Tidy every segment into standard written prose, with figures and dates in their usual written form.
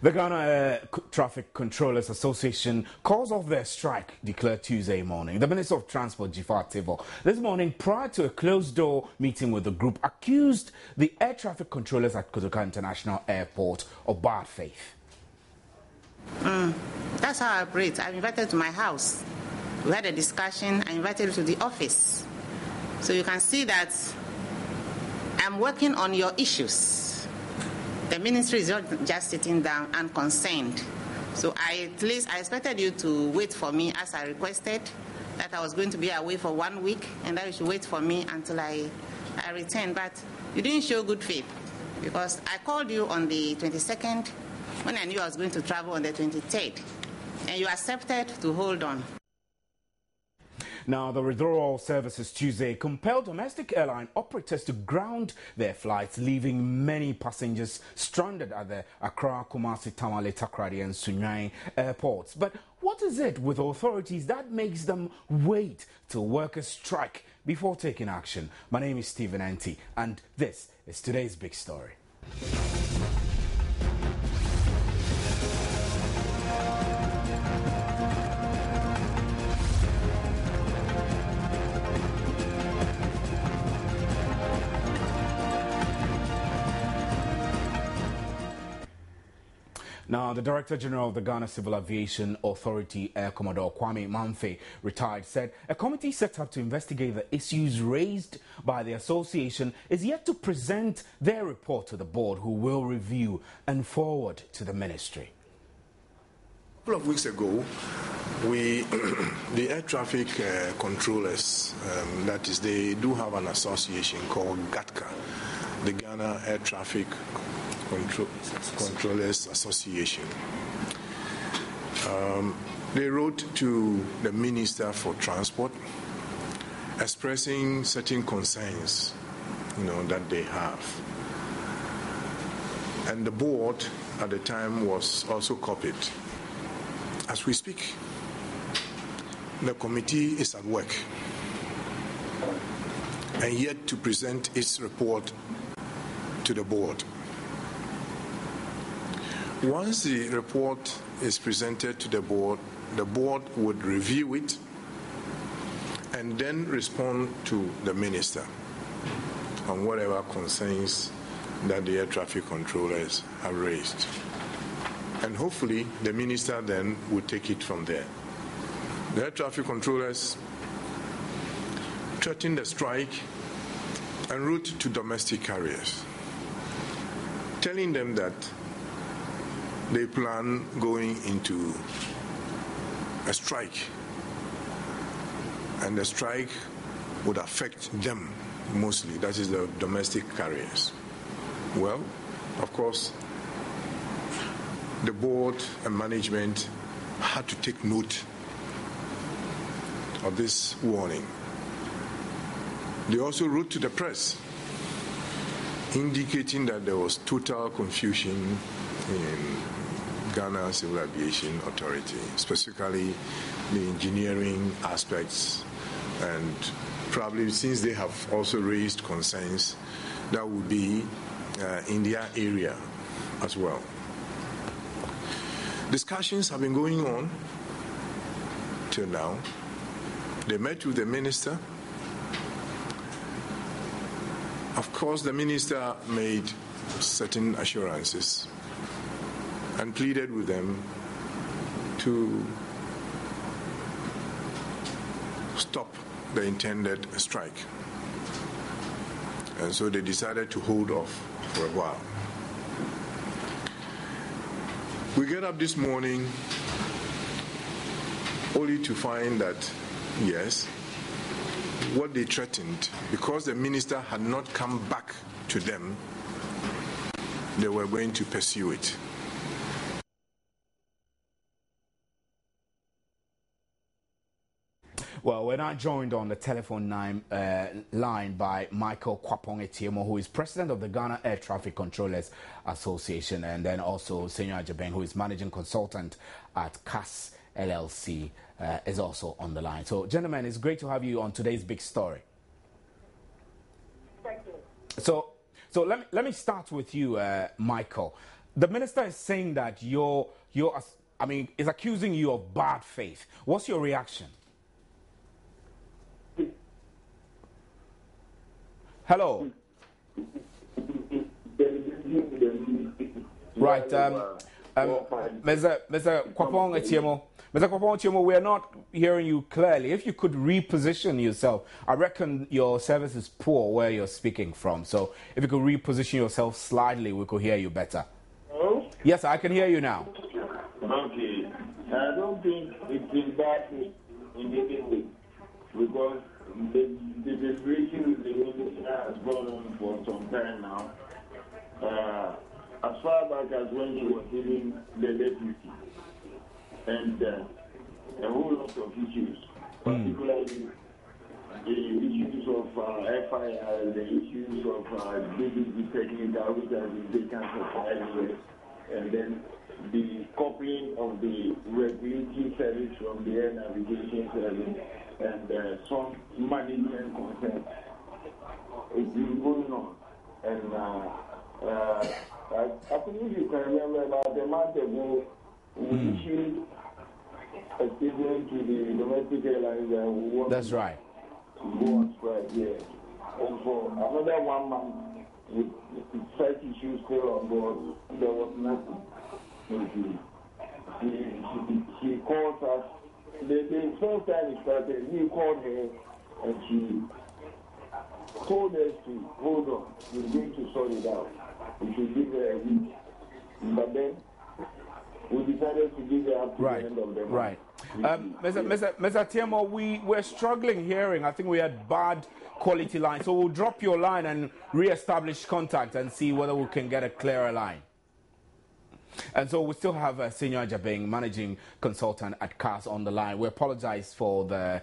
The Ghana Traffic Controllers Association calls off their strike declared Tuesday morning. The Minister of Transport, Jifar Tivo, this morning, prior to a closed-door meeting with the group, accused the air traffic controllers at Kotoka International Airport of bad faith. That's how I operate. I'm invited to my house. We had a discussion. I invited you to the office. So you can see that I'm working on your issues. The ministry is not just sitting down and concerned. So at least I expected you to wait for me as I requested, that I was going to be away for 1 week and that you should wait for me until I return. But you didn't show good faith because I called you on the 22nd when I knew I was going to travel on the 23rd. And you accepted to hold on. Now, the withdrawal services Tuesday compelled domestic airline operators to ground their flights, leaving many passengers stranded at the Accra, Kumasi, Tamale, Takoradi and Sunyani airports. But what is it with authorities that makes them wait till workers strike before taking action? My name is Stephen Anti, and this is today's big story. Now, the Director General of the Ghana Civil Aviation Authority, Air Commodore Kwame Mamfe, retired, said a committee set up to investigate the issues raised by the association is yet to present their report to the board, who will review and forward to the ministry. A couple of weeks ago, the air traffic controllers, that is, they do have an association called GATCA, the Ghana Air Traffic Controllers Association. They wrote to the Minister for Transport expressing certain concerns, that they have. And the board at the time was also copied. As we speak, the committee is at work and yet to present its report to the board. Once the report is presented to the board would review it and then respond to the minister on whatever concerns that the air traffic controllers have raised. And hopefully the minister then would take it from there. The air traffic controllers threatened a strike en route to domestic carriers, telling them that they plan going into a strike, and the strike would affect them mostly, that is the domestic carriers. Well, of course, the board and management had to take note of this warning. They also wrote to the press indicating that there was total confusion in Ghana Civil Aviation Authority, specifically the engineering aspects, and probably since they have also raised concerns, that would be in their area as well. Discussions have been going on till now. They met with the minister. Of course, the minister made certain assurances and pleaded with them to stop the intended strike. And so they decided to hold off for a while. We get up this morning only to find that, yes, what they threatened, because the minister had not come back to them, they were going to pursue it. Well, we're now joined on the telephone line by Michael Kwapong Etiemo, who is president of the Ghana Air Traffic Controllers Association, and then also Senyor Ajabeng, who is managing consultant at CAS LLC, is also on the line. So, gentlemen, it's great to have you on today's big story. Thank you. So let me start with you, Michael. The minister is saying that is accusing you of bad faith. What's your reaction? Hello. Right. Mr. Kwapong Etiemo. Mr. Kwapong Etiemo, we are not hearing you clearly. If you could reposition yourself, I reckon your service is poor where you're speaking from. So if you could reposition yourself slightly, we could hear you better. Hello? Yes, I can hear you now. Okay. I don't think it's in bad faith in any way, because the deliberation with the minister has gone on for some time now. As far back as when he was giving the deputy, and a whole lot of issues, particularly the issues of FIR, the issues of DDG technical, which has been taken for 5 years, and then the coupling of the regulatory service from the air navigation service and some management concerns. It's been going on. And I believe you can remember about a month ago, we issued a statement to the domestic airlines that we want That's right. to go on strike here. And for another 1 month, with such issues still on board, there was nothing. She called us. The first time it started, we called her and she told us to hold on. We're going to sort it out. We should give her a week. But then we decided to give her up to the end of the month. Right. Mr. Tiemo, we're struggling hearing. I think we had bad quality line. So we'll drop your line and re-establish contact and see whether we can get a clearer line. And so we still have Senior Jabeng, managing consultant at CAS, on the line. We apologize for the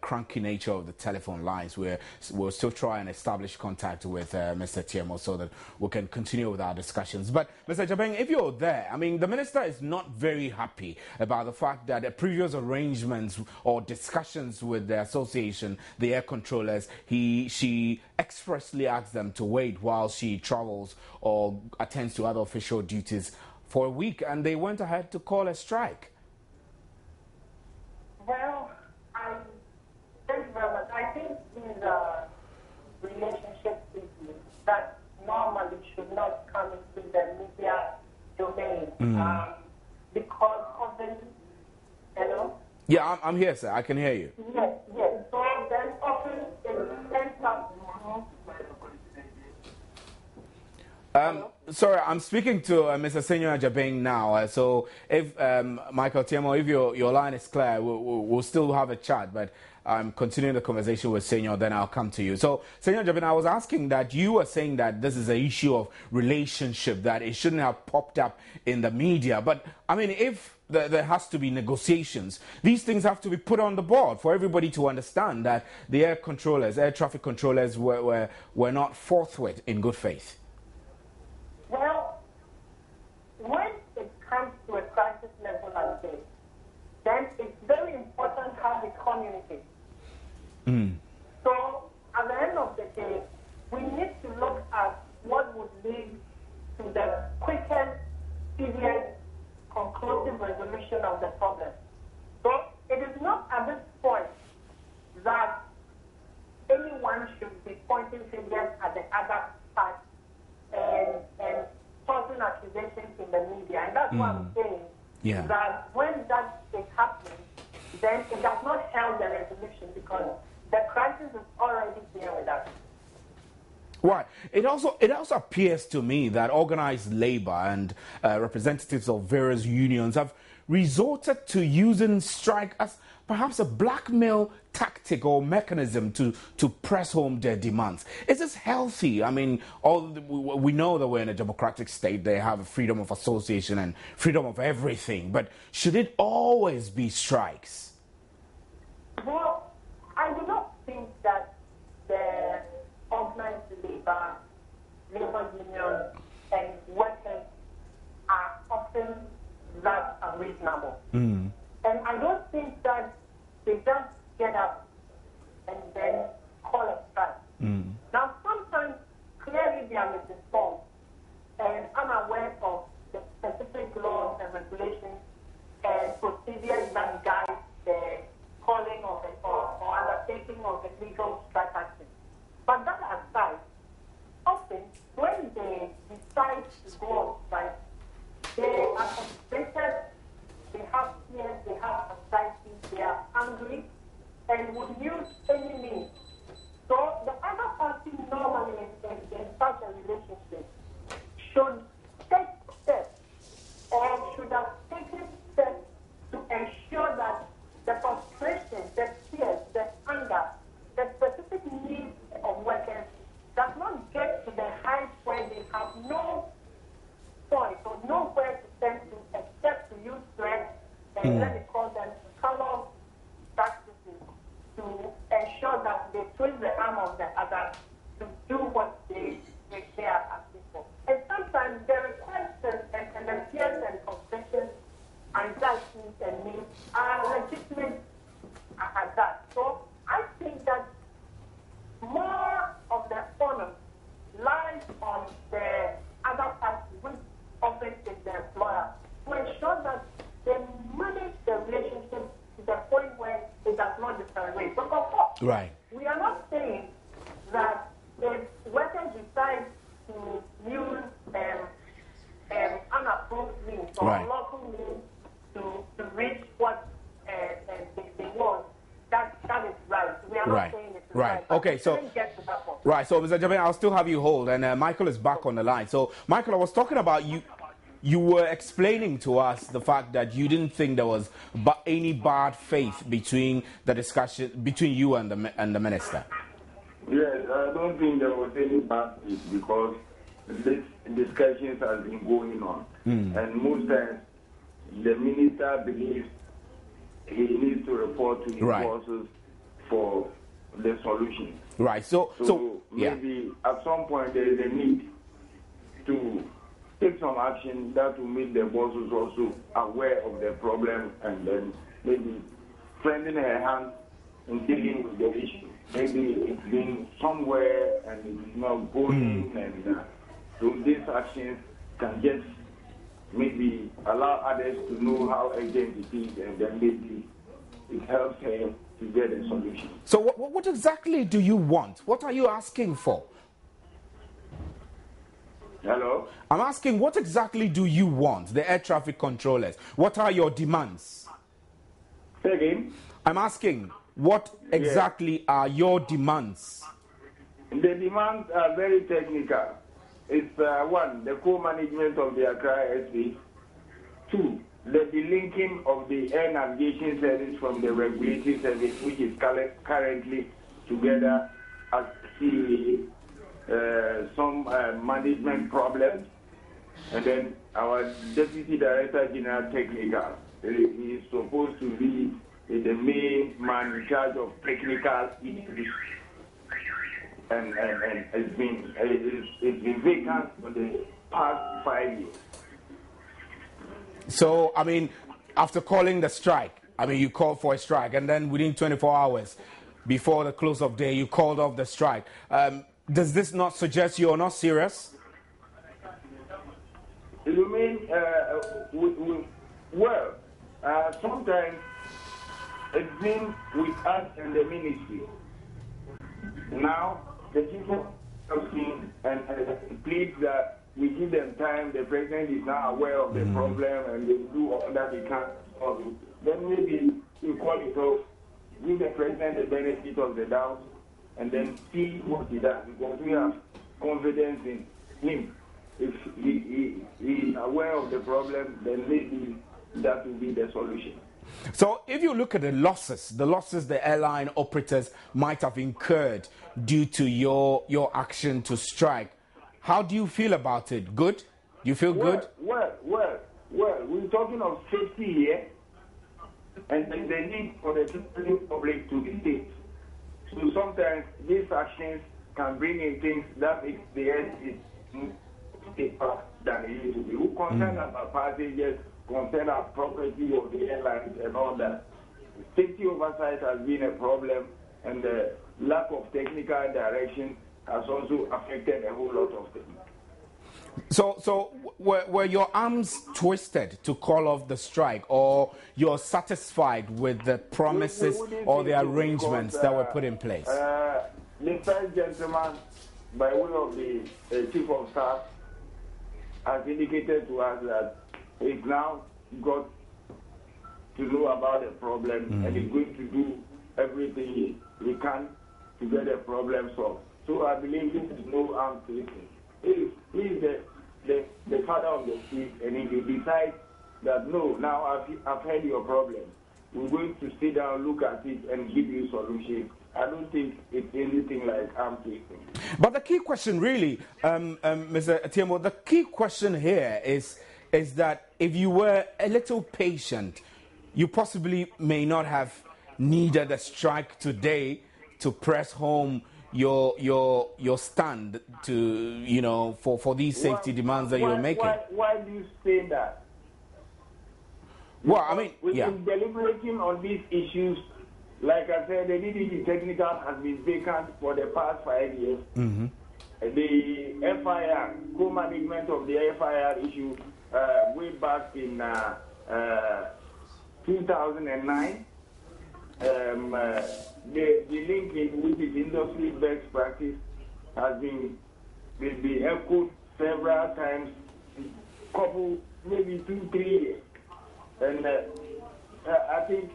cranky nature of the telephone lines. We'll still try and establish contact with Mr. Tiemo so that we can continue with our discussions. But Mr. Jabeng, if you're there, I mean, the minister is not very happy about the fact that previous arrangements or discussions with the association, the air controllers, she expressly asked them to wait while she travels or attends to other official duties for a week, and they went ahead to call a strike. Well, thank you very much. I think these relationship issues that normally should not come into the media domain because of the, hello? Yeah, I'm here, sir. I can hear you. Yes. So then often it ends up. Sorry, I'm speaking to Mr. Senior Jabeng now. So if Michael Tiemo, if your line is clear, we'll still have a chat. But I'm continuing the conversation with Senior, then I'll come to you. So, Senior Jabeng, I was asking that you were saying that this is an issue of relationship, that it shouldn't have popped up in the media. But I mean, if there has to be negotiations, these things have to be put on the board for everybody to understand that the air traffic controllers were not forthwith in good faith. Well, when it comes to a crisis level like this, then it's very important how we communicate. So, at the end of the day, we need to look at what would lead to the quickest, easiest, conclusive resolution of the problem. So, it is not at this point that anyone should be pointing fingers at the other side and tossing accusations in the media. And that's what I'm saying, that when that is happening, then it does not help the resolution because the crisis is already here with us. Right. It also appears to me that organized labor and representatives of various unions have resorted to using strike as perhaps a blackmail tactic or mechanism to press home their demands. Is this healthy? I mean, we know that we're in a democratic state. They have freedom of association and freedom of everything. But should it always be strikes? Well, I do not think that the organized labor unions, and workers are often that unreasonable. And I don't think that they just get up and then call a strike. Now, sometimes clearly they are misinformed and unaware of Right. We are not saying that if workers decide to use unapproved means or Right. unlawful means to reach what they want, that is right. We are Right. not saying it's Right. right. But Okay, we so- shouldn't get to that point. Right, so Mr. Jamin, I'll still have you hold, and Michael is back on the line. So, Michael, I was talking about you. You were explaining to us the fact that you didn't think there was any bad faith between the discussion between you and the minister. Yes, I don't think there was any bad faith because these discussions have been going on. And most times, the minister believes he needs to report to his bosses for the solution. Right, so maybe at some point there is a need to take some action that will make the bosses also aware of the problem and then maybe strengthen her hand in dealing with the issue. Maybe it's been somewhere and it's not going and so these actions can just maybe allow others to know how urgent it is and then maybe it helps her to get a solution. So what exactly do you want? What are you asking for? Hello? I'm asking, what exactly do you want, the air traffic controllers? What are your demands? Say again? I'm asking, what exactly are your demands? The demands are very technical. It's one, the co-management of the Accra airspace. Two, the delinking of the air navigation service from the regulatory service, which is currently together as some management problems. And then our Deputy Director General Technical, he is supposed to be the main man in charge of technical issues. And it's been vacant for the past 5 years. So, I mean, after calling the strike, you called for a strike, and then within 24 hours before the close of day, you called off the strike. Does this not suggest you're not serious? You mean, sometimes it's been with us and the ministry. Now, the people have seen and plead that we give them time. The president is now aware of the problem and they do all that they can solve it. Then maybe we call it off, give the president the benefit of the doubt, and then see what he does, because we have confidence in him. If he is aware of the problem, then maybe that will be the solution. So if you look at the losses the airline operators might have incurred due to your action to strike, how do you feel about it? Good? Do you feel good? Well, we're talking of safety here, and the need for the public to be safe. So sometimes these actions can bring in things that makes the air safer than it used to be. Who concern about passengers, concern our property of the airlines and all that. Safety oversight has been a problem, and the lack of technical direction has also affected a whole lot of things. So were your arms twisted to call off the strike, or you're satisfied with the promises or the arrangements that were put in place? The first gentleman, by way of the chief of staff, has indicated to us that he's now got to know about the problem and he's going to do everything he can to get the problem solved. So I believe this is no arm twisting. He is the father of the state, and if he decides that no, now I've heard your problem, we're going to sit down, look at it, and give you solutions. I don't think it's anything like arm twisting. But the key question, really, Mr. Atieno, the key question here is that if you were a little patient, you possibly may not have needed a strike today to press home your stand to for these safety demands that you're making. Why do you say that? Well, we've been deliberating on these issues. Like I said, the DDG technical has been vacant for the past 5 years. The FIR, co-management of the FIR issue, way back in 2009. the linking, which is industry best practice, has been echoed several times, couple, maybe 2-3 years. And I think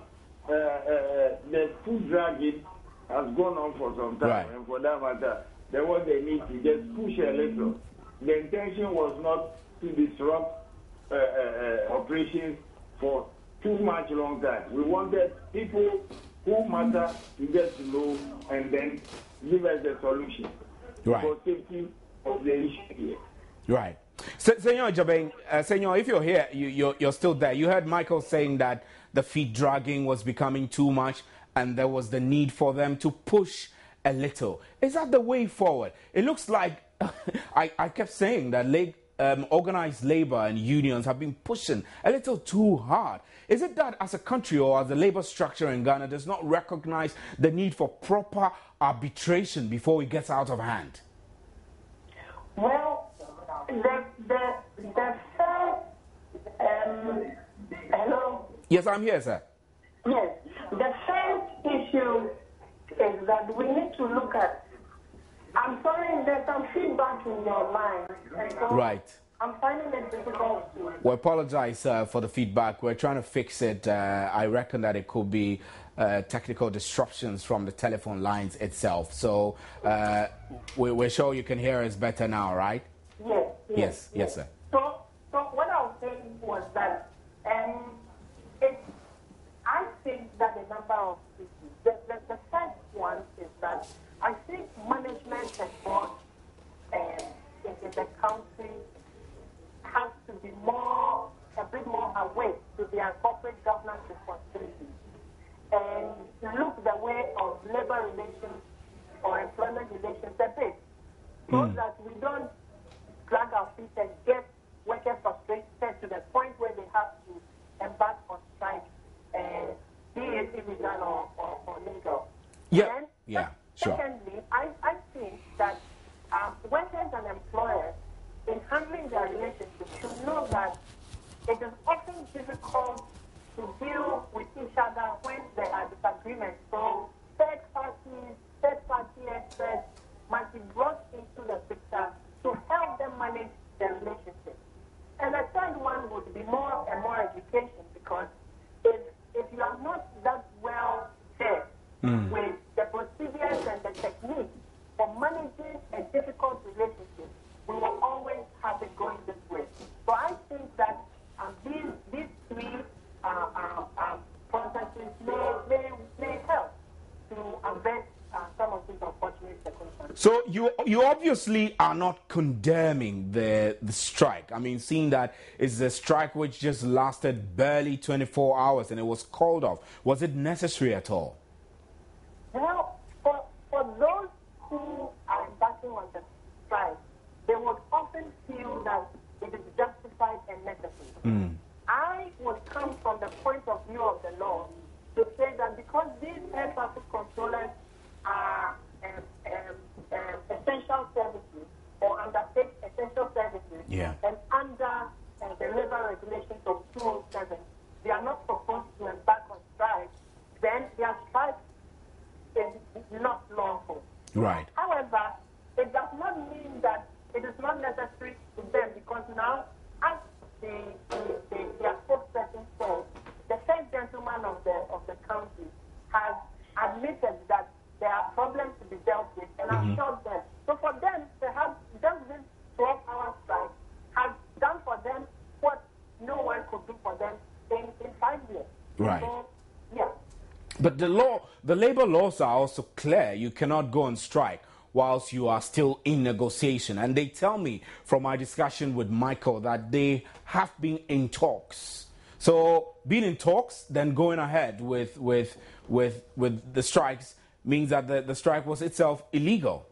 the food dragging has gone on for some time. Right. And for that matter, there was a need to just push a little. The intention was not to disrupt operations for too much long time. We wanted people who matter to get to know and then give us the solution for safety of the issue here. Right. Senor Jabeng, Senor, if you're here, you're still there. You heard Michael saying that the feed dragging was becoming too much and there was the need for them to push a little. Is that the way forward? It looks like, I kept saying that organized labor and unions have been pushing a little too hard. Is it that as a country or as a labor structure in Ghana does not recognize the need for proper arbitration before it gets out of hand? Well, the first, hello? Yes, I'm here, sir. Yes, the first issue is that we need to look at, I'm sorry, there's some feedback in your line. So right. I'm finding it difficult to... We apologize for the feedback. We're trying to fix it. I reckon that it could be technical disruptions from the telephone lines itself. So we're sure you can hear us better now, right? Yes, sir. So what I was saying was that I think that the number of issues, the first one is that I think management and board in the country has to be a bit more awake to their corporate governance responsibilities and look the way of labor relations or employment relations a bit, so that we don't drag our feet and get workers frustrated to the point where they have to embark on strike, be it illegal or legal. Secondly, I think that workers and employers, in handling their relationships, should know that it is often difficult to deal with each other when there are disagreements. So third party experts must be brought into the picture to help them manage their relationship. And the third one would be more and more education, because if you are not that well versed with the procedures and the techniques for managing a difficult relationship, we will always have it going this way. So I think that these three processes may help to avert some of these unfortunate circumstances. So you obviously are not condemning the strike. I mean, seeing that it's a strike which just lasted barely 24 hours and it was called off. Was it necessary at all? Well, for those who are embarking on the strike, they would often feel that it is justified and necessary. I would come from the point of view of the law to say that because these air traffic controllers are essential services or undertake essential services, and under the labor regulations of 207, they are not supposed to embark on strike, then their strike is not lawful. Right. However, it does not mean that it is not necessary to them, because now, as their spokesperson said, the first gentleman of the country has admitted that there are problems to be dealt with and assured them. So for them, perhaps just this 12-hour strike has done for them what no one could do for them in 5 years. Right. So, yeah. But the labor laws are also clear. You cannot go on strike whilst you are still in negotiation. And they tell me from my discussion with Michael that they have been in talks. So being in talks, then going ahead with the strikes means that the strike was itself illegal.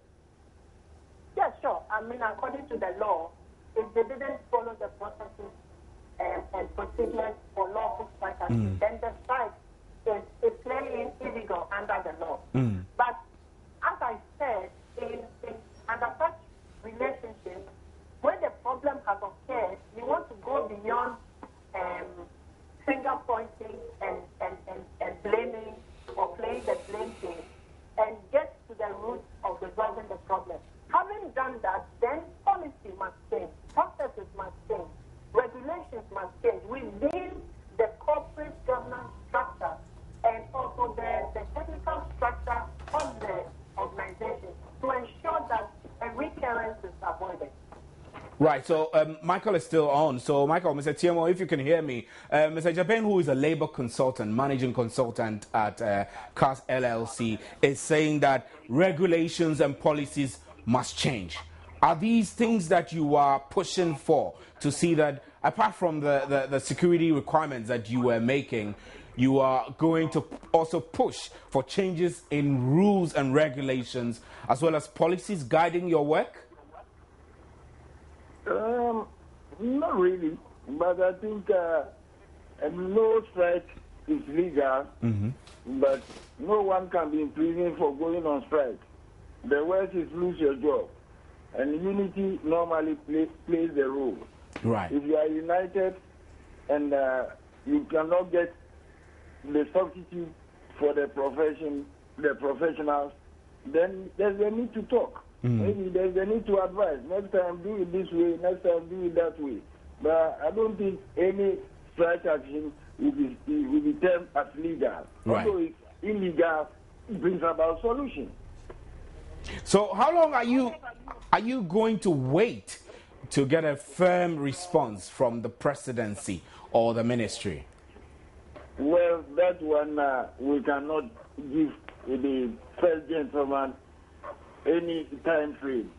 Yeah, sure. I mean, according to the law, if they didn't follow the processes and procedures for lawful strike action, then the strike is clearly illegal under the law. But as I said, under such relationships, when the problem has occurred, you want to go beyond finger pointing and blaming or Right, so Michael is still on. So, Michael, Mr. TMO, if you can hear me, Mr. Japan, who is a labor consultant, managing consultant at CAS LLC, is saying that regulations and policies must change. Are these things that you are pushing for to see that, apart from the security requirements that you were making, you are going to also push for changes in rules and regulations as well as policies guiding your work? Not really, but I think no strike is legal, but no one can be in prison for going on strike. The worst is lose your job, and unity normally plays the role. Right. If you are united and you cannot get the substitute for the professionals, then there's a need to talk. Maybe there's a need to advise. Next time do it this way, next time do it that way. But I don't think any strike action will be termed as legal. Right. Although it's illegal, it brings about solution. So how long are you going to wait to get a firm response from the presidency or the ministry? Well, that one we cannot give the first gentleman any time frame,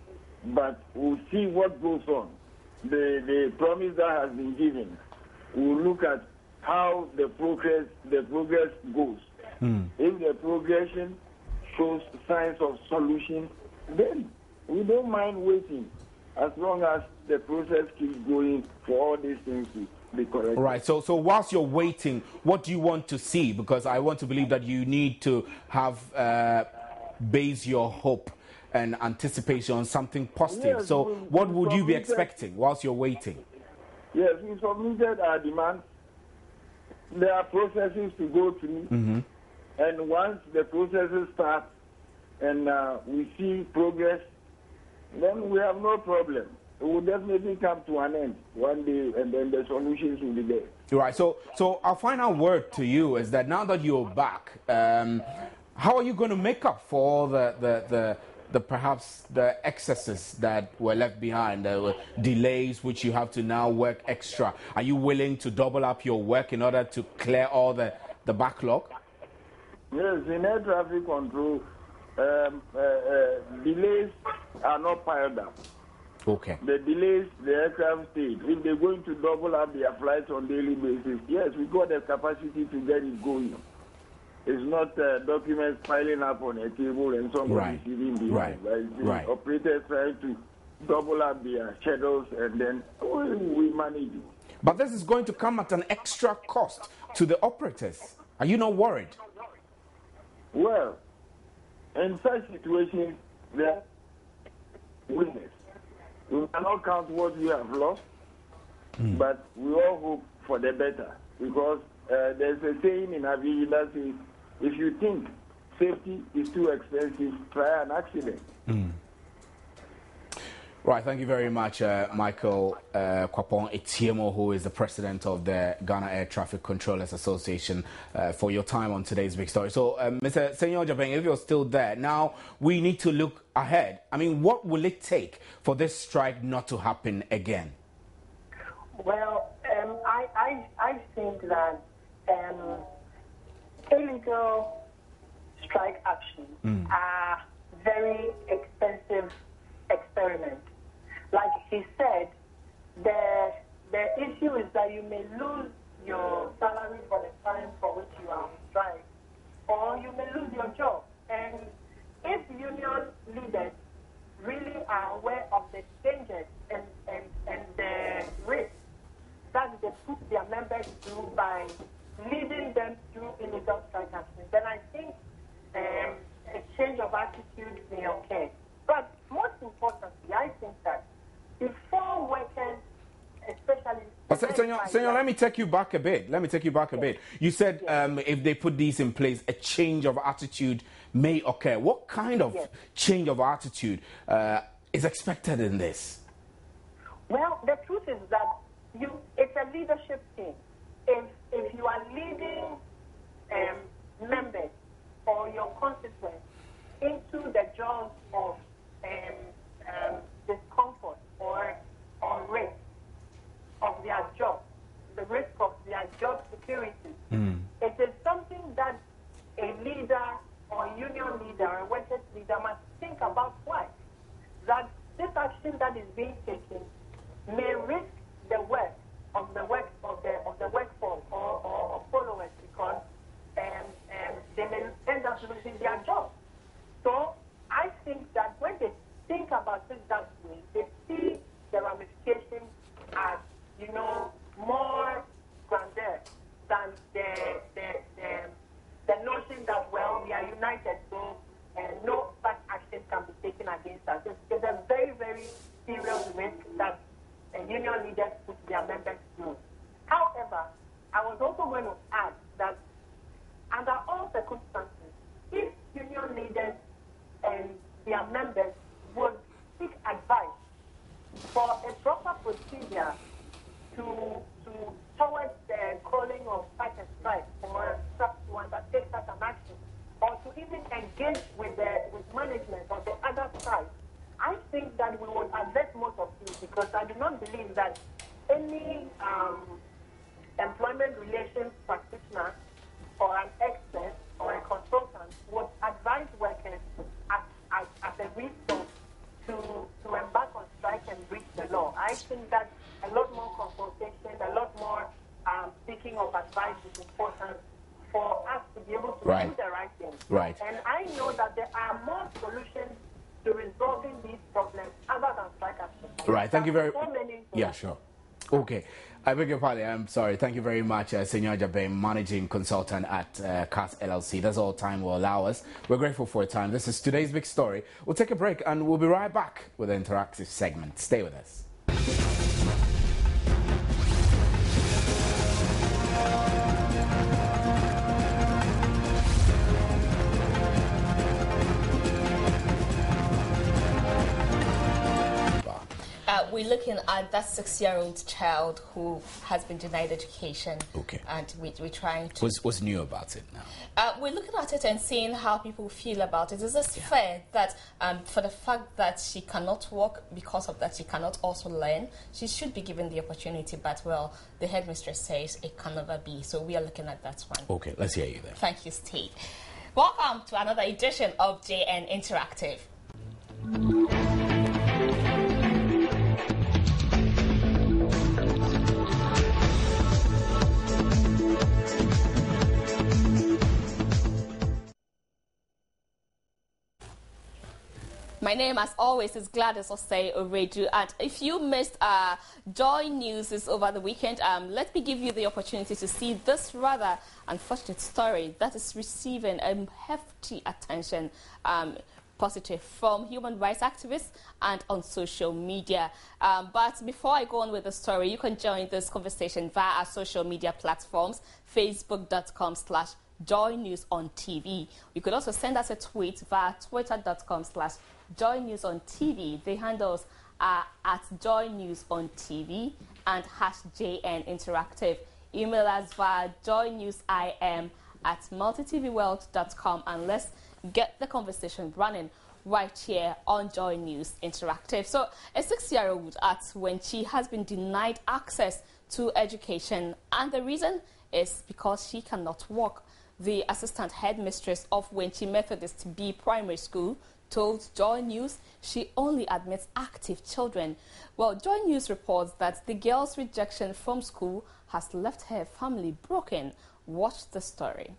but we'll see what goes on. The promise that has been given, we'll look at how the progress goes. If the progression shows signs of solution, then we don't mind waiting, as long as the process keeps going for all these things to be corrected. Right. So whilst you're waiting, what do you want to see? Because I want to believe that you need to have base your hope and anticipation on something positive. Yes, so what would you be expecting whilst you're waiting? Yes, we submitted our demands. There are processes to go through, and once the processes start and we see progress, then we have no problem. It will definitely come to an end one day, and then the solutions will be there. Right. So our final word to you is that now that you're back, how are you going to make up for all the perhaps the excesses that were left behind, the delays which you have to now work extra? Are you willing to double up your work in order to clear all the backlog? Yes, in air traffic control, delays are not piled up. Okay. The delays, the aircraft state, if they're going to double up their flights on daily basis, yes, we got the capacity to get it going. It's not documents piling up on a table and somebody sitting behind. Right. Operators trying to double up their schedules, and then we manage it. But this is going to come at an extra cost to the operators. Are you not worried? Well, in such situations, there witness. We cannot count what we have lost, but we all hope for the better, because there's a saying in aviation that says, if you think safety is too expensive, try an accident. Right, thank you very much, Michael Kwapong Etiemo, who is the president of the Ghana Air Traffic Controllers Association, for your time on today's Big Story. So, Mr. Senor Jabeng, if you're still there, now we need to look ahead. I mean, what will it take for this strike not to happen again? Well, I think that illegal strike actions are very expensive experiments. Like he said, the issue is that you may lose your salary for the time for which you are on strike, or you may lose your job. And if union leaders really are aware of the dangers and the risks that they put their members through by leading them through illegal strike actions, then I think a change of attitude may occur. But most importantly, I think that before workers, especially... Senor, let me take you back a bit. You said if they put these in place, a change of attitude may occur. What kind of change of attitude is expected in this? Well, the truth is that it's a leadership thing. If you are leading members or your constituents into the jaws of discomfort or action that is being taken may risk the work of the workforce or followers, because they may end up losing their jobs. So I think that when they think about it that way, they see the ramifications as, more grander than the notion that, well, we are united, so no such action can be taken against us. It's a very, very serious risk that union leaders put their members through. However, I was also going to add that under all circumstances, if union leaders and their members would seek advice for a proper procedure towards the calling of such a strike or to undertake such an action, or to even engage with management or the other side, I think that we would address most of these, because I do not believe that any employment relations practitioner or an expert or a consultant would advise workers as a resource to embark on strike and breach the law. I think that a lot more consultation, a lot more seeking of advice is important for us to be able to do the right thing. Right. And I know that there are more solutions to resolving these problems other than strike action. Right. Thank you very much. So yeah, sure. Okay. I beg your pardon. I'm sorry. Thank you very much, Senor Jabem, Managing Consultant at CAS LLC. That's all time will allow us. We're grateful for your time. This is today's big story. We'll take a break and we'll be right back with the interactive segment. Stay with us. We're looking at that 6-year-old child who has been denied education. Okay. And we're trying to... What's new about it now? We're looking at it and seeing how people feel about it. Is this fair that for the fact that she cannot walk, because of that she cannot also learn, she should be given the opportunity, but, well, the headmistress says it can never be. So we are looking at that one. Okay, let's hear you then. Thank you, Steve. Welcome to another edition of JN Interactive. My name, as always, is Gladys Osei Oredu, and if you missed Joy News over the weekend, let me give you the opportunity to see this rather unfortunate story that is receiving a hefty attention, positive, from human rights activists and on social media. But before I go on with the story, you can join this conversation via our social media platforms, facebook.com/Joy News on TV. You could also send us a tweet via twitter.com/Joy News on TV. The handles are at Joy News on TV and #JN Interactive. Email us via joynewsim@multitvworld.com, and let's get the conversation running right here on Joy News Interactive. So a 6-year-old at Wenchi has been denied access to education, and the reason is because she cannot walk. The assistant headmistress of Wenchi Methodist B Primary School told Joy News she only admits active children. Well, Joy News reports that the girl's rejection from school has left her family broken. Watch the story.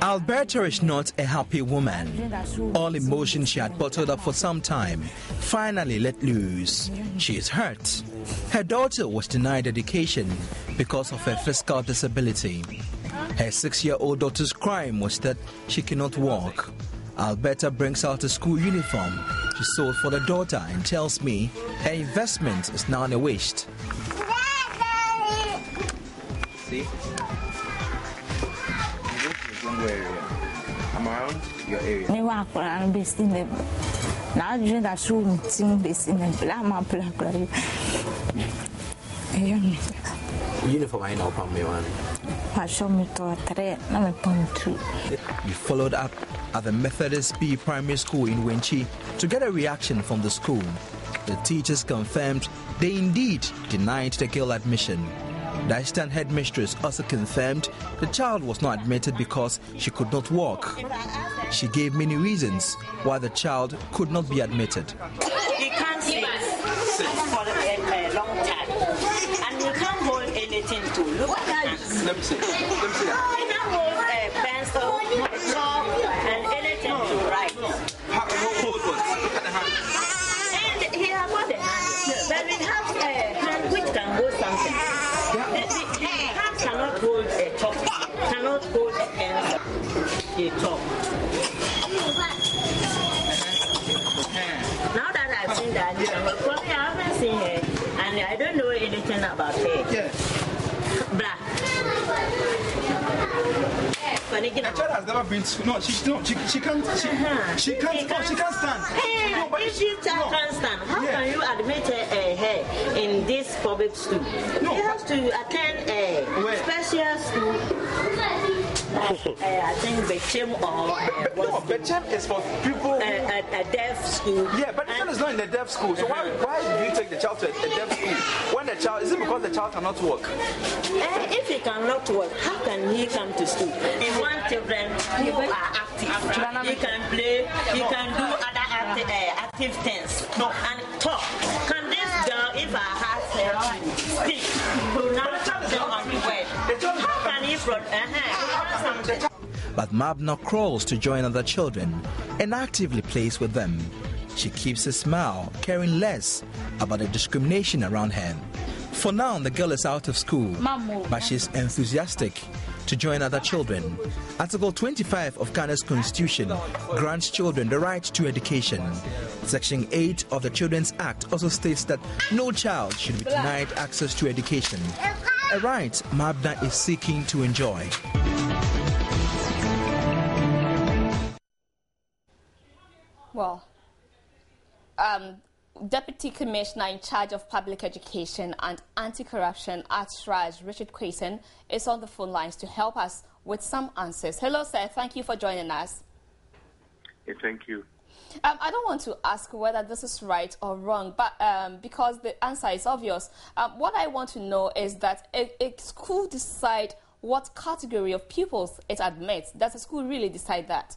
Alberta is not a happy woman. All emotion she had bottled up for some time finally let loose. She is hurt. Her daughter was denied education because of her physical disability. Her 6-year-old daughter's crime was that she cannot walk. Alberta brings out a school uniform she sold for the daughter and tells me her investment is now a waste. See? I'm around your area. Uniform I know from me one. We followed up at the Methodist B Primary School in Wenchi to get a reaction from the school. The teachers confirmed they indeed denied the girl admission. The assistant headmistress also confirmed the child was not admitted because she could not walk. She gave many reasons why the child could not be admitted. He can't sit for a long time, and he can't hold anything to look at. Let me see. He can't hold a pencil, a chalk, and anything to write. And he has got a hand, but we have a hand which can hold something. The hand cannot hold a chalk, cannot hold a pencil, a chalk. Now that I've seen that, I haven't seen her, and I don't know anything about her. Yeah. Black. The child has never been to, no, she can't stand. Hey, no, but if she can't stand, how can you admit her in this public school? No, she has to attend a special school. I think Bechem or no, Bechem is for people a deaf school. Yeah, but the child is not in the deaf school. So why do you take the child to a deaf school? When the child, is it because the child cannot walk? If he cannot work, how can he come to school? He wants children who are active. He can play, he can do other active things. No. And talk. Can this girl, if I have to speak, pronounce something on the word, how can he pronounce? But Mabna crawls to join other children and actively plays with them. She keeps a smile, caring less about the discrimination around her. For now, the girl is out of school, but she's enthusiastic to join other children. Article 25 of Ghana's Constitution grants children the right to education. Section 8 of the Children's Act also states that no child should be denied access to education, a right Mabna is seeking to enjoy. Well, Deputy Commissioner in charge of Public Education and Anti-Corruption at RAJ, Richard Quayson, is on the phone lines to help us with some answers. Hello, sir. Thank you for joining us. Yes, thank you. I don't want to ask whether this is right or wrong, but because the answer is obvious. What I want to know is that a school decide what category of pupils it admits. Does a school really decide that?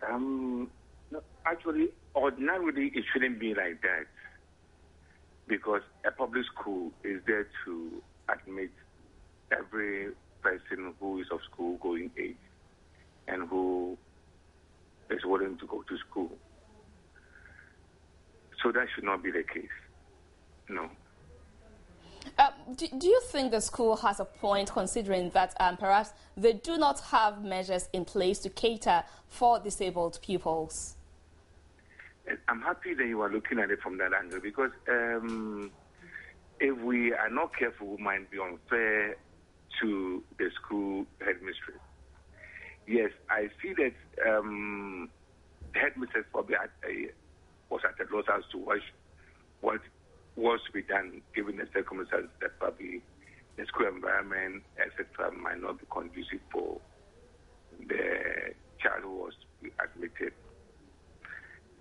No, actually, ordinarily, it shouldn't be like that, because a public school is there to admit every person who is of school-going age and who is willing to go to school. So that should not be the case. No. Do you think the school has a point, considering that perhaps they do not have measures in place to cater for disabled pupils? I'm happy that you are looking at it from that angle, because if we are not careful, we might be unfair to the school headmistress. Yes, I see that the headmistress probably was at a loss as to what was to be done, given the circumstances that probably the school environment, etc., might not be conducive for the child who was admitted.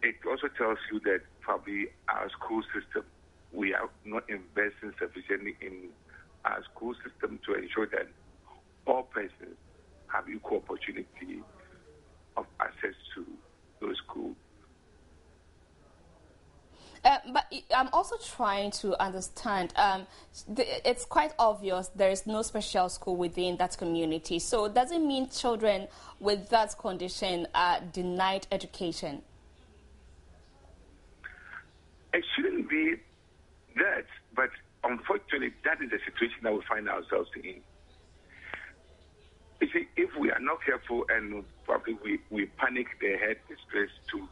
It also tells you that probably our school system, we are not investing sufficiently in our school system to ensure that all persons have equal opportunity of access to those schools. But I'm also trying to understand, it's quite obvious there is no special school within that community. So does it mean children with that condition are denied education? It shouldn't be that, but unfortunately, that is the situation that we find ourselves in. You see, if we are not careful and probably we panic the headmistress to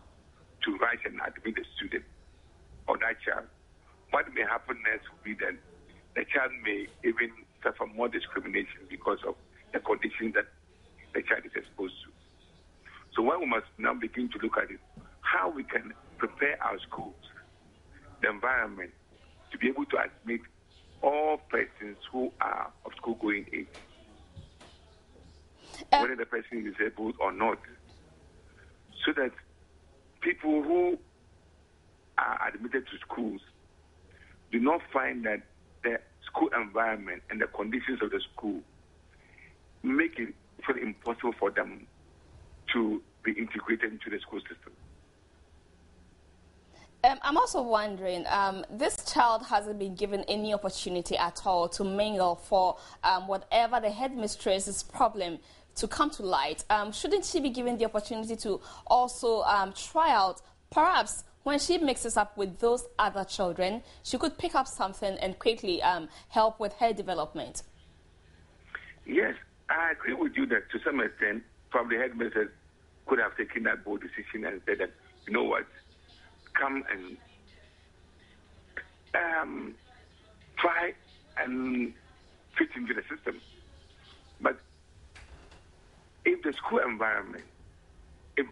write and admit the student or that child, what may happen next will be that the child may even suffer more discrimination because of the conditions that the child is exposed to. So what we must now begin to look at is how we can prepare our schools, the environment, to be able to admit all persons who are of school-going age, whether the person is disabled or not, so that people who are admitted to schools do not find that the school environment and the conditions of the school make it really impossible for them to be integrated into the school system. I'm also wondering, this child hasn't been given any opportunity at all to mingle for whatever the headmistress's problem to come to light. Shouldn't she be given the opportunity to also try out, perhaps when she mixes up with those other children, she could pick up something and quickly help with her development? Yes, I agree with you that to some extent, probably headmistress could have taken that bold decision and said that, you know what, come and try and fit into the system. But if the school environment, if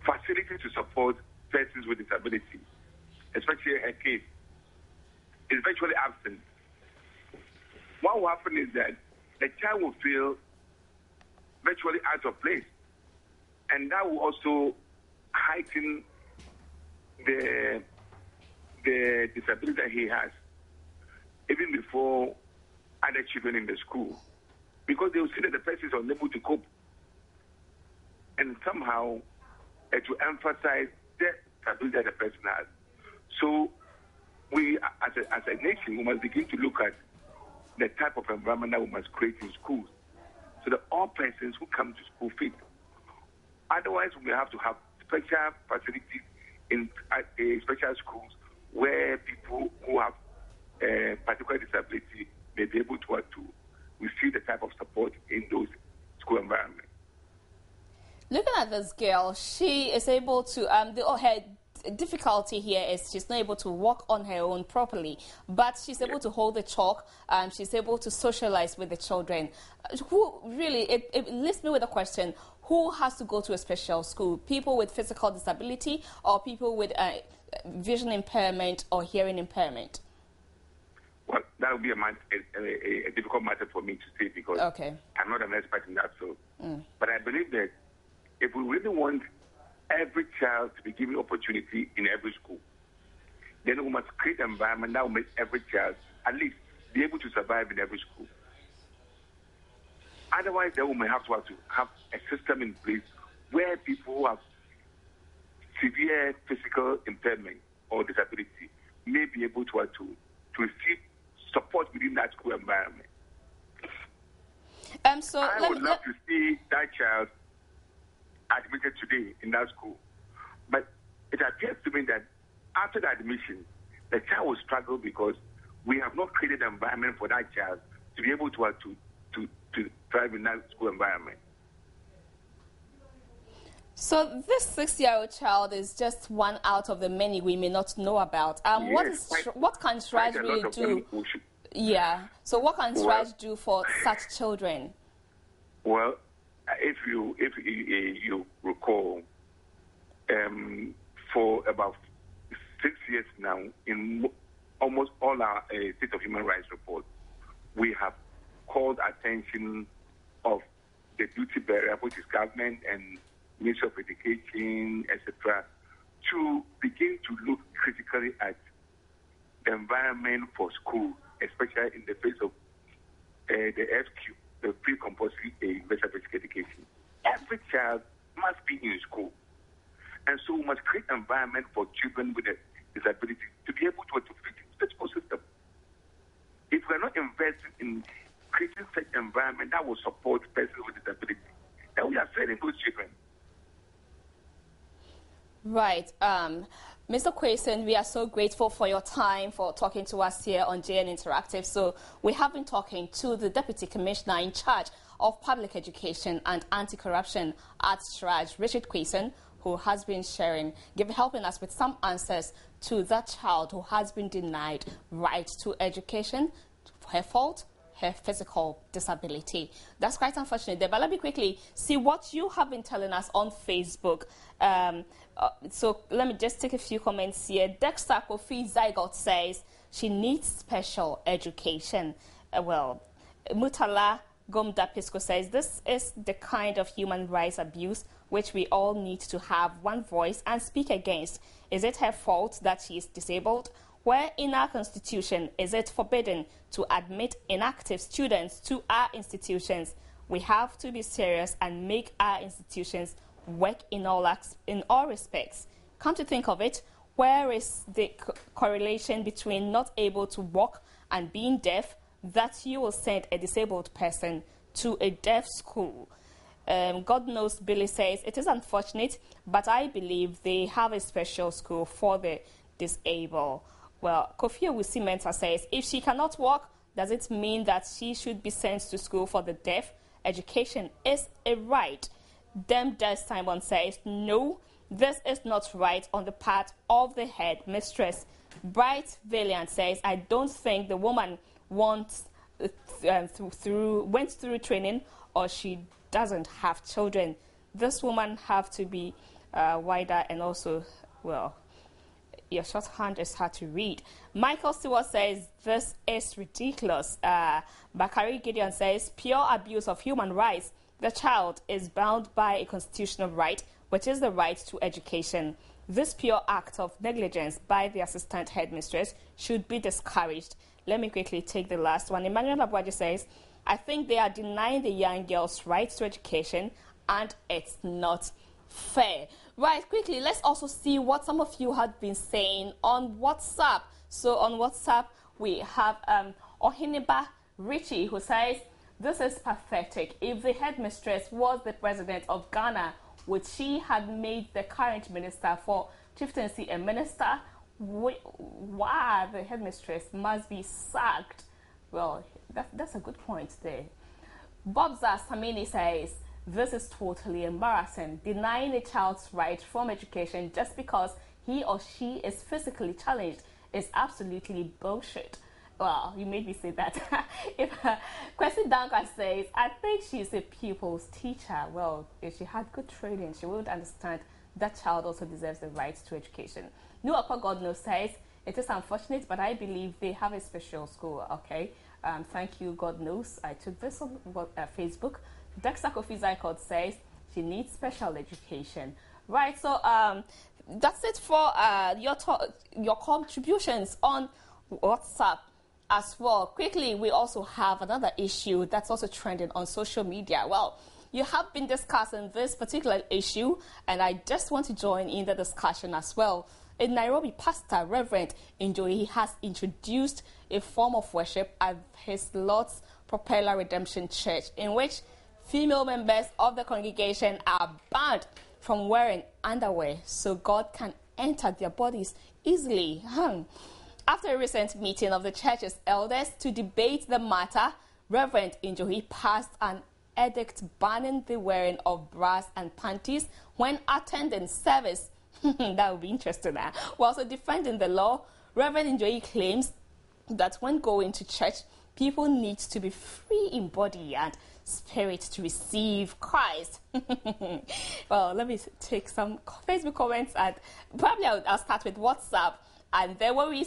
facilities to support persons with disability, especially a case, is virtually absent, what will happen is that the child will feel virtually out of place. And that will also heighten the disability that he has, even before other children in the school, because they will see that the person is unable to cope. And somehow, to emphasize the disability that the person has. So we, as a nation, we must begin to look at the type of environment that we must create in schools, so that all persons who come to school fit. Otherwise, we have to have special facilities in special schools where people who have particular disability may be able to receive the type of support in those school environments. Looking at this girl, she is able to, her difficulty here is she's not able to walk on her own properly, but she's able to hold the chalk, she's able to socialize with the children. Who really, it leaves me with a question, who has to go to a special school? People with physical disability or people with vision impairment or hearing impairment? Well, that would be a difficult matter for me to say because I'm not an expert in that field. But I believe that if we really want every child to be given opportunity in every school, then we must create an environment that will make every child at least be able to survive in every school. Otherwise, then we may have to have a system in place where people who have severe physical impairment or disability may be able to receive support within that school environment. So I would love to see that child admitted today in that school. But it appears to me that after the admission, the child will struggle because we have not created an environment for that child to be able to thrive in that school environment. So this 6-year-old child is just one out of the many we may not know about. Yes, what can Sraj really do? Yeah. So what can Sraj do for such children? Well, if you recall, for about 6 years now, in almost all our State of Human Rights reports, we have called attention of the duty bearer, which is government and Ministry of Education, etc., to begin to look critically at the environment for schools, especially in the face of the FQ, the pre-compulsory universal basic education. Every child must be in school. And so we must create an environment for children with a disability to be able to fit into the school system. If we are not investing in creating such an environment that will support persons with disability, then we are failing those children. Right. Mr. Quayson, we are so grateful for your time, for talking to us here on JN Interactive. So we have been talking to the Deputy Commissioner in charge of Public Education and Anti-Corruption at Sraj, Richard Quayson, who has been helping us with some answers to that child who has been denied right to education, her fault, her physical disability. That's quite unfortunate. But let me quickly see what you have been telling us on Facebook. So let me just take a few comments here. Dexter Kofi Zygot says she needs special education. Mutala Gomda Pisco says this is the kind of human rights abuse which we all need to have one voice and speak against. Is it her fault that she is disabled? Where in our constitution is it forbidden to admit inactive students to our institutions? We have to be serious and make our institutions work in all respects. Come to think of it, where is the correlation between not able to walk and being deaf, that you will send a disabled person to a deaf school? God knows, Billy says, it is unfortunate, but I believe they have a special school for the disabled. Well, Kofi Owusi-Mensah says, if she cannot walk, does it mean that she should be sent to school for the deaf? Education is a right. Des Simon says, no, this is not right on the part of the headmistress. Bright Valiant says, I don't think the woman went through training, or she doesn't have children. This woman have to be wider, and also, well, your shorthand is hard to read. Michael Stewart says, this is ridiculous. Bakari Gideon says, pure abuse of human rights. The child is bound by a constitutional right, which is the right to education. This pure act of negligence by the assistant headmistress should be discouraged. Let me quickly take the last one. Emmanuel Abwaji says, I think they are denying the young girls' rights to education, and it's not fair. Right, quickly, let's also see what some of you have been saying on WhatsApp. So on WhatsApp, we have Ohiniba Richie, who says, this is pathetic. If the headmistress was the president of Ghana, would she have made the current minister for chieftaincy a minister? Why the headmistress must be sacked? Well, that's a good point there. Bobza Samini says, this is totally embarrassing. Denying a child's right from education just because he or she is physically challenged is absolutely bullshit. Well, you made me say that. If Kwesi Danka says, I think she's a pupil's teacher. Well, if she had good training, she would understand that child also deserves the right to education. Nuapa Godno says, it is unfortunate, but I believe they have a special school. Okay, thank you, God knows. I took this on Facebook. Dexter Kofi Zycod says, she needs special education. Right, so that's it for your contributions on WhatsApp as well. Quickly, we also have another issue that's also trending on social media. Well, you have been discussing this particular issue, and I just want to join in the discussion as well. In Nairobi, Pastor Reverend Njoyi has introduced a form of worship at his Lord's Propeller Redemption Church, in which female members of the congregation are banned from wearing underwear so God can enter their bodies easily. After a recent meeting of the church's elders to debate the matter, Reverend Njoyi passed an edict banning the wearing of bras and panties when attending service. That would be interesting. While also defending the law, Reverend Njoyi claims that when going to church, people need to be free in body and spirit to receive Christ. Well, let me take some Facebook comments, and probably I'll start with WhatsApp. And then when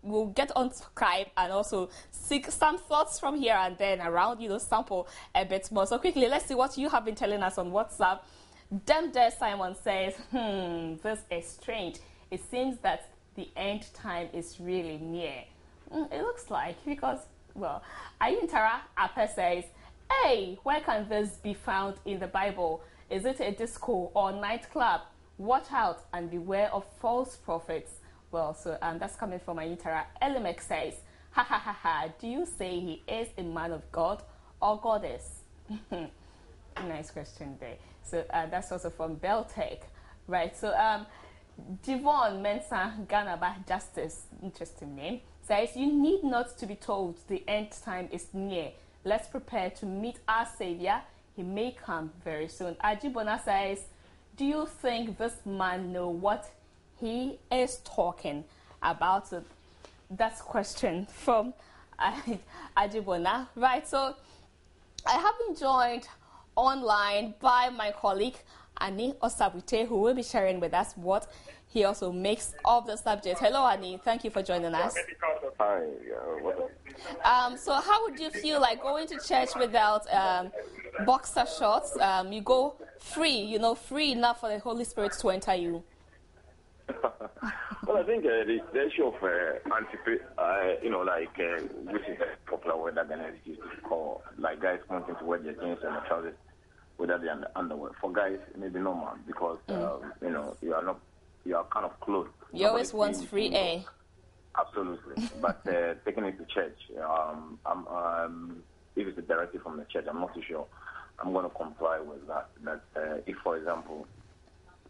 we'll get on Skype and also seek some thoughts from here and then around, sample a bit more. So quickly, let's see what you have been telling us on WhatsApp. Des Simon says, this is strange. It seems that the end time is really near. It looks like, because, well, Ayintara Ape says, hey, where can this be found in the Bible? Is it a disco or nightclub? Watch out and beware of false prophets. Well, so that's coming from Ayintara. Elimek says, ha ha ha ha, do you say he is a man of God or goddess? Nice question there. So that's also from Beltech, right? So Devon Mensa Ganaba Justice, interesting name, says, you need not to be told the end time is near. Let's prepare to meet our Savior. He may come very soon. Ajibona says, do you think this man know what he is talking about? So that's question from Ajibona, right? So I have been joined online by my colleague Ani Osabute, who will be sharing with us what he also makes of the subject. Hello, Ani. Thank you for joining us. Hi. So how would you feel like going to church without boxer shorts? You go free, free enough for the Holy Spirit to enter you. Well, I think the issue of which is a popular word that Ghana used to call, like guys wanting to wear their jeans and the trousers without the underwear. For guys, it may be normal because you are kind of clothed. You always want free air. Absolutely, but taking it to church, if it's a directive from the church, I'm not too sure I'm going to comply with that. That if, for example,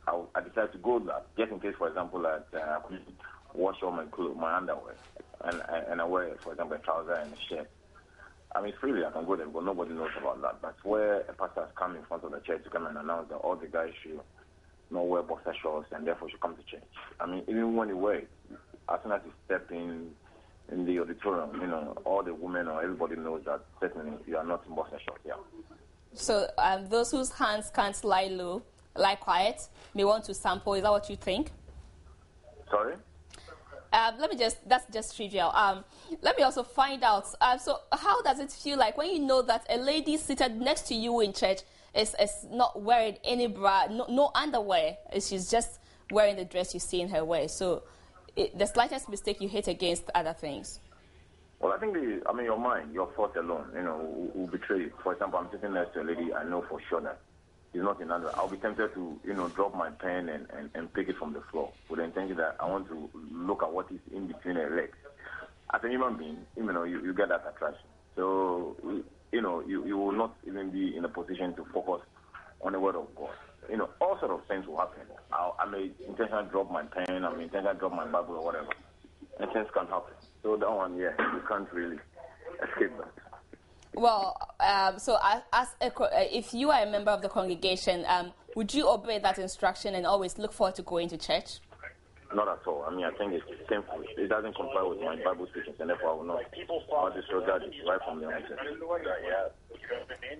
I decide to go that, just in case, for example, that I could wash all my clothes, my underwear, and I wear, for example, a trouser and a shirt. I mean, freely I can go there, but nobody knows about that. That's where a pastor has come in front of the church to come and announce that all the guys should not wear boxer shorts and therefore should come to church. I mean, even when you wear it, as soon as you step in the auditorium, all the women or everybody knows that certainly you are not in boxer shorts, yeah. So those whose hands can't lie low, lie quiet, may want to sample. Is that what you think? Sorry? That's just trivial. Let me also find out. So how does it feel like when you know that a lady seated next to you in church is not wearing any bra, no underwear, she's just wearing the dress you see in her wear? So the slightest mistake you hit against other things. Well, I think your mind, your thought alone, will betray you. For example, I'm sitting next to a lady I know for sure that is not in underwear. I'll be tempted to, drop my pen and pick it from the floor with the intention that I want to look at what is in between her legs. As a human being, you get that attraction. So, you will not even be in a position to focus on the word of God. All sort of things will happen. I may intentionally drop my pen, I may intentionally drop my Bible or whatever. And things can happen. So that one, you can't really escape that. Well, so if you are a member of the congregation, would you obey that instruction and always look forward to going to church? Not at all. I mean, I think it's simple. It doesn't comply with my Bible teachings, and therefore I will not. I'll disregard it right from the onset.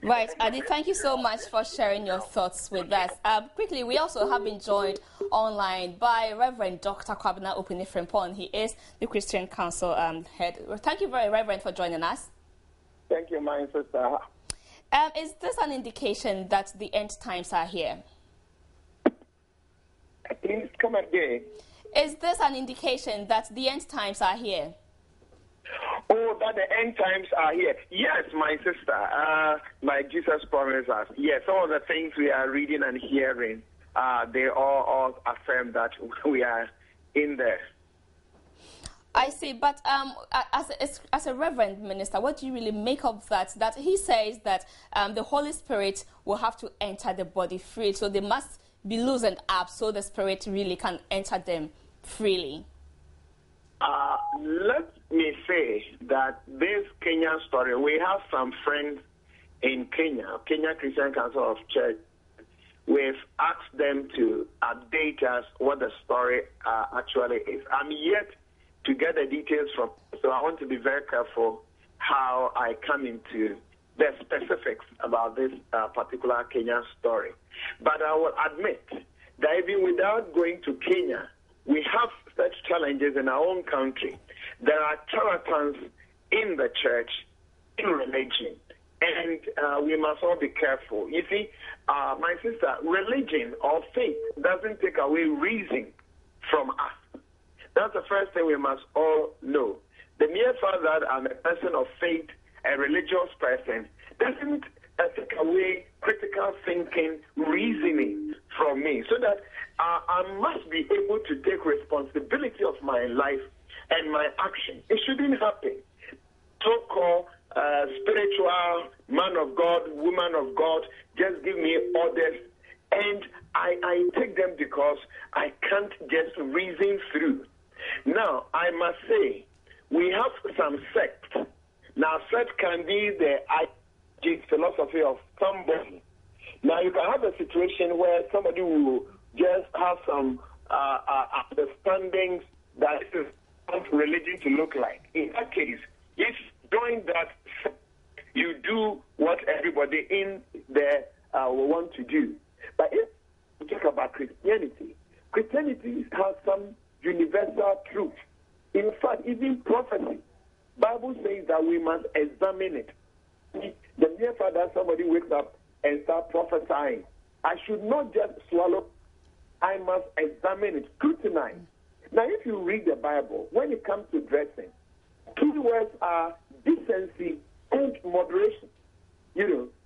Right, Adi, thank you so much for sharing your thoughts with us. Quickly, we also have been joined online by Reverend Dr. Kwabena Opinifrempon. He is the Christian Council head. Thank you very, Reverend, for joining us. Thank you, my sister. Is this an indication that the end times are here? Please come again. Is this an indication that the end times are here? Oh, that the end times are here. Yes, my sister. Like Jesus promised us. Yes, some of the things we are reading and hearing, they all affirm that we are in there. I see, but as a reverend minister, what do you really make of that? That he says that the Holy Spirit will have to enter the body free, so they must be loosened up so the Spirit really can enter them freely. Let me say that this Kenya story, we have some friends in Kenya Christian Council of Church. We've asked them to update us what the story actually is. I'm yet to get the details from, so I want to be very careful how I come into the specifics about this particular Kenya story. But I will admit that even without going to Kenya, we have such challenges in our own country. There are charlatans in the church, in religion, and we must all be careful. You see, my sister, religion or faith doesn't take away reason from us. That's the first thing we must all know. The mere fact that I'm a person of faith, a religious person, doesn't take away critical thinking, reasoning from me, so that I must be able to take responsibility of my life and my action. It shouldn't happen. So-called spiritual man of God, woman of God, just give me orders, and I take them because I can't just reason through. Now, I must say, we have some sects. Now, sect can be the philosophy of somebody. Now, you can have a situation where somebody will just have some understandings that is what religion to look like. In that case, if doing that, you do what everybody in there will want to do. But if you talk about Christianity, Christianity has some universal truth. In fact, even prophecy, Bible says that we must examine it. The mere fact that somebody wakes up and starts prophesying, I should not just swallow. I must examine it, scrutinize. Now, if you read the Bible, when it comes to dressing, key words are decency and moderation.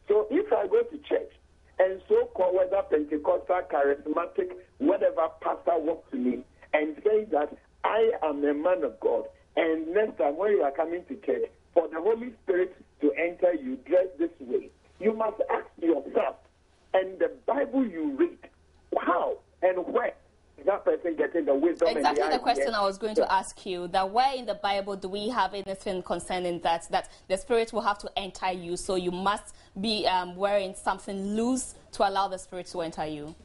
So if I go to church and so-called whether Pentecostal, charismatic, whatever pastor walks to me and says that I am a man of God, and next time when you are coming to church, for the Holy Spirit to enter you, dress this way, you must ask yourself, and the Bible you read, how and where is that person getting the wisdom? Exactly and the question I was going to ask you, that where in the Bible do we have anything concerning that the Spirit will have to enter you, so you must be wearing something loose to allow the Spirit to enter you?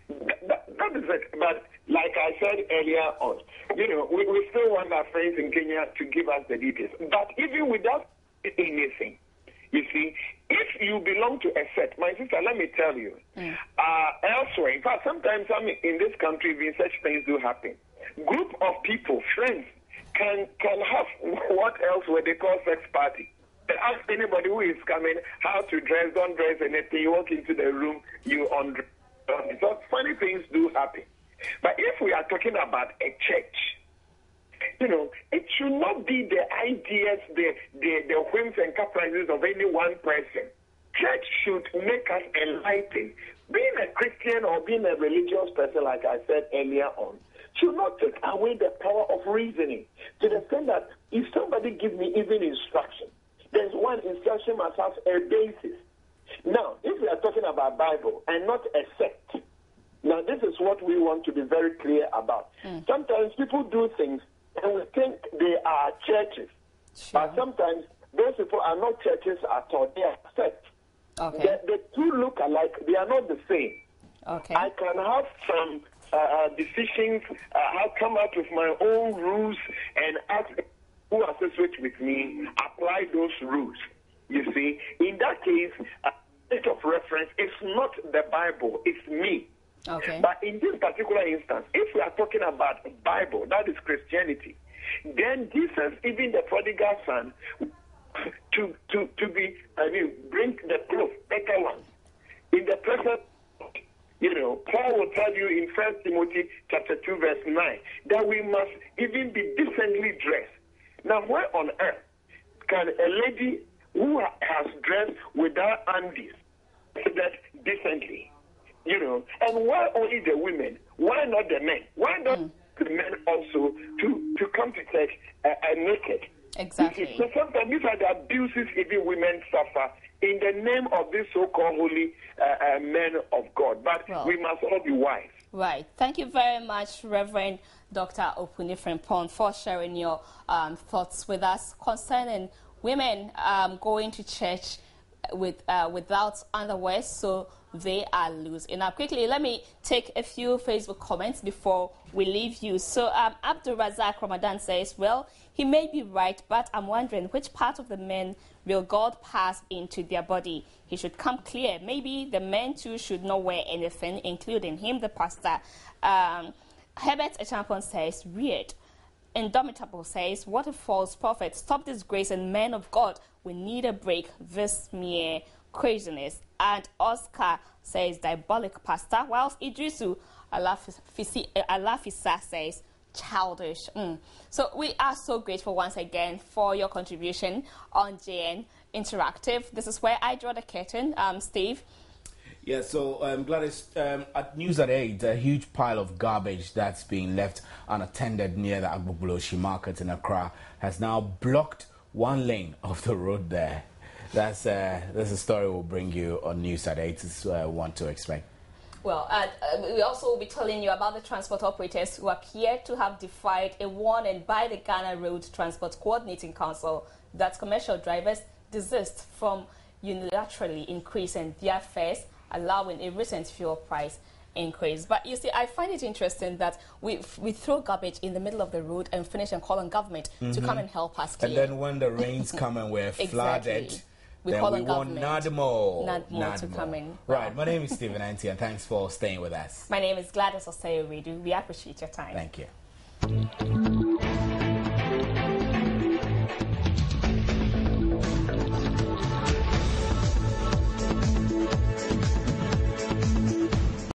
That is it. But like I said earlier on, we still want our friends in Kenya to give us the details. But even without anything, you see, if you belong to a set, my sister, let me tell you, elsewhere, in fact, sometimes in this country, even such things do happen. Group of people, friends, can have what else would they call sex party. They ask anybody who is coming how to dress, don't dress anything. You walk into the room, you undress. So funny things do happen. But if we are talking about a church, it should not be the ideas, the whims and caprices of any one person. Church should make us enlightened. Being a Christian or being a religious person, like I said earlier on, should not take away the power of reasoning. To the extent that if somebody gives me even instruction, there's one instruction must have a basis. Now, if we are talking about Bible and not a sect, now this is what we want to be very clear about. Sometimes people do things and we think they are churches. Sure. But sometimes those people are not churches at all. They are sects. Okay. The two look alike. They are not the same. Okay. I can have some decisions. I'll come out with my own rules and ask who associates with me, apply those rules. You see, in that case, state of reference is not the Bible, it's me. Okay. But in this particular instance, if we are talking about the Bible, that is Christianity, then Jesus, even the prodigal son, to be, bring the proof, better ones. In the present, Paul will tell you in 1 Timothy chapter 2, verse 9, that we must even be decently dressed. Now, where on earth can a lady who has dressed without undies that decently? And why only the women? Why not the men? Why not the men also to come to church naked? Exactly. So sometimes these are the abuses even women suffer in the name of this so-called holy men of God. But we must all be wise. Right. Thank you very much, Reverend Dr. Opuni Frimpong, for sharing your thoughts with us concerning women going to church without underwear, so they are loose. And now quickly, let me take a few Facebook comments before we leave you. So Abdul Razak Ramadan says, well, he may be right, but I'm wondering which part of the men will God pass into their body? He should come clear. Maybe the men too should not wear anything, including him, the pastor. Herbert Echampon says, weird. Indomitable says, what a false prophet. Stop disgrace, and men of God, we need a break. This mere craziness. And Oscar says, diabolic pastor. Whilst Idrisu Alafisa says, childish. So we are so grateful once again for your contribution on JN Interactive. This is where I draw the curtain. Steve? Yeah, so Gladys, at News at 8, a huge pile of garbage that's being left unattended near the Agbogboloshi market in Accra has now blocked one lane of the road there. That's a story we'll bring you on News at 8. This is what I want to expect. Well, we also will be telling you about the transport operators who appear to have defied a warning by the Ghana Road Transport Coordinating Council that commercial drivers desist from unilaterally increasing their fares, allowing a recent fuel price increase. But you see, I find it interesting that we throw garbage in the middle of the road and finish and call on government to come and help us clear. And then when the rains come and we're flooded, then we want not more to come in. Right, my name is Stephen Anti, and thanks for staying with us. My name is Gladys Osei. We appreciate your time. Thank you.